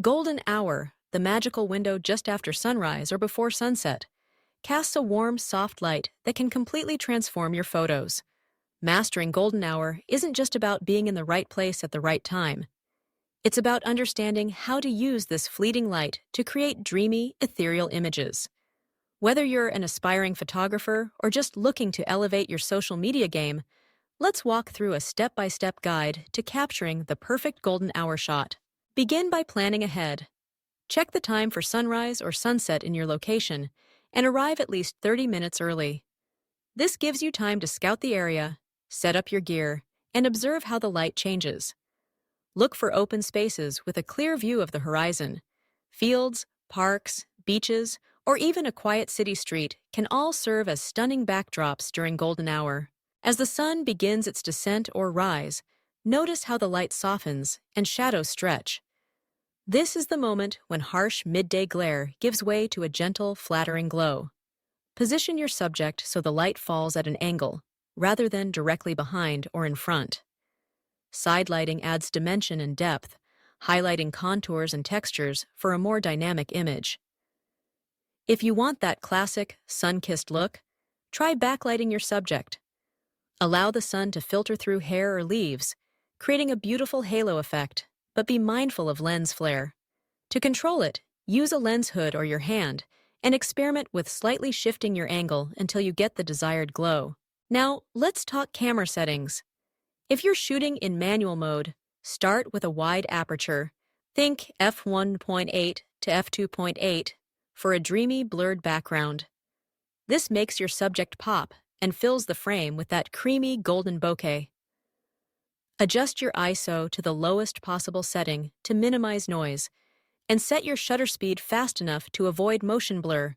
Golden hour, the magical window just after sunrise or before sunset, casts a warm, soft light that can completely transform your photos. Mastering golden hour isn't just about being in the right place at the right time. It's about understanding how to use this fleeting light to create dreamy, ethereal images. Whether you're an aspiring photographer or just looking to elevate your social media game, let's walk through a step-by-step guide to capturing the perfect golden hour shot. Begin by planning ahead. Check the time for sunrise or sunset in your location and arrive at least 30 minutes early. This gives you time to scout the area, set up your gear, and observe how the light changes. Look for open spaces with a clear view of the horizon. Fields, parks, beaches, or even a quiet city street can all serve as stunning backdrops during golden hour. As the sun begins its descent or rise, notice how the light softens and shadows stretch. This is the moment when harsh midday glare gives way to a gentle, flattering glow. Position your subject so the light falls at an angle, rather than directly behind or in front. Side lighting adds dimension and depth, highlighting contours and textures for a more dynamic image. If you want that classic, sun-kissed look, try backlighting your subject. Allow the sun to filter through hair or leaves, creating a beautiful halo effect, but be mindful of lens flare. To control it, use a lens hood or your hand and experiment with slightly shifting your angle until you get the desired glow. Now, let's talk camera settings. If you're shooting in manual mode, start with a wide aperture. Think f1.8 to f2.8 for a dreamy, blurred background. This makes your subject pop and fills the frame with that creamy golden bokeh. Adjust your ISO to the lowest possible setting to minimize noise, and set your shutter speed fast enough to avoid motion blur,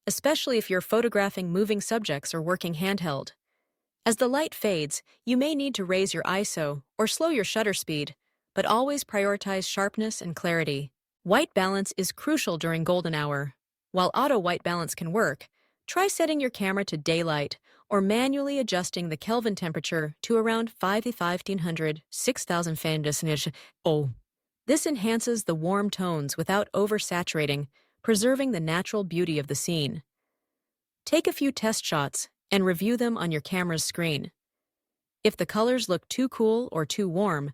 especially if you're photographing moving subjects or working handheld. As the light fades, you may need to raise your ISO or slow your shutter speed, but always prioritize sharpness and clarity. White balance is crucial during golden hour. While auto white balance can work, try setting your camera to daylight or manually adjusting the Kelvin temperature to around 5,500–6,000 Fahrenheit. This enhances the warm tones without oversaturating, preserving the natural beauty of the scene. Take a few test shots and review them on your camera's screen. If the colors look too cool or too warm,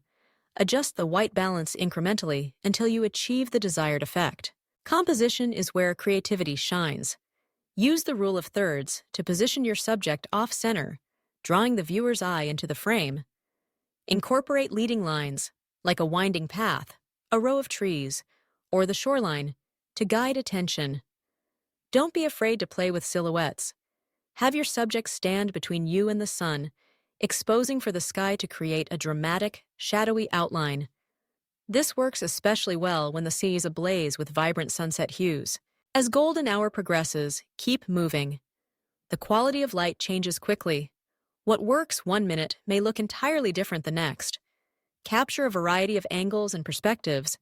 adjust the white balance incrementally until you achieve the desired effect. Composition is where creativity shines. Use the rule of thirds to position your subject off-center, drawing the viewer's eye into the frame. Incorporate leading lines, like a winding path, a row of trees, or the shoreline, to guide attention. Don't be afraid to play with silhouettes. Have your subject stand between you and the sun, exposing for the sky to create a dramatic, shadowy outline. This works especially well when the sea is ablaze with vibrant sunset hues. As golden hour progresses, keep moving. The quality of light changes quickly. What works 1 minute may look entirely different the next. Capture a variety of angles and perspectives.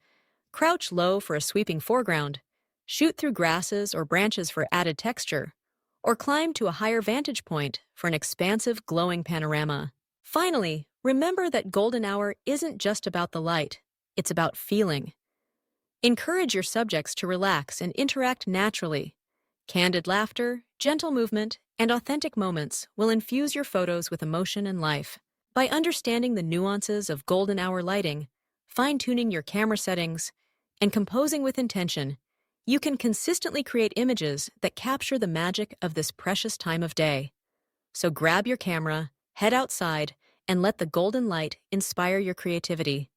Crouch low for a sweeping foreground. Shoot through grasses or branches for added texture. Or climb to a higher vantage point for an expansive, glowing panorama. Finally, remember that golden hour isn't just about the light. It's about feeling. Encourage your subjects to relax and interact naturally. Candid laughter, gentle movement, and authentic moments will infuse your photos with emotion and life. By understanding the nuances of golden hour lighting, fine-tuning your camera settings, and composing with intention, you can consistently create images that capture the magic of this precious time of day. So grab your camera, head outside, and let the golden light inspire your creativity.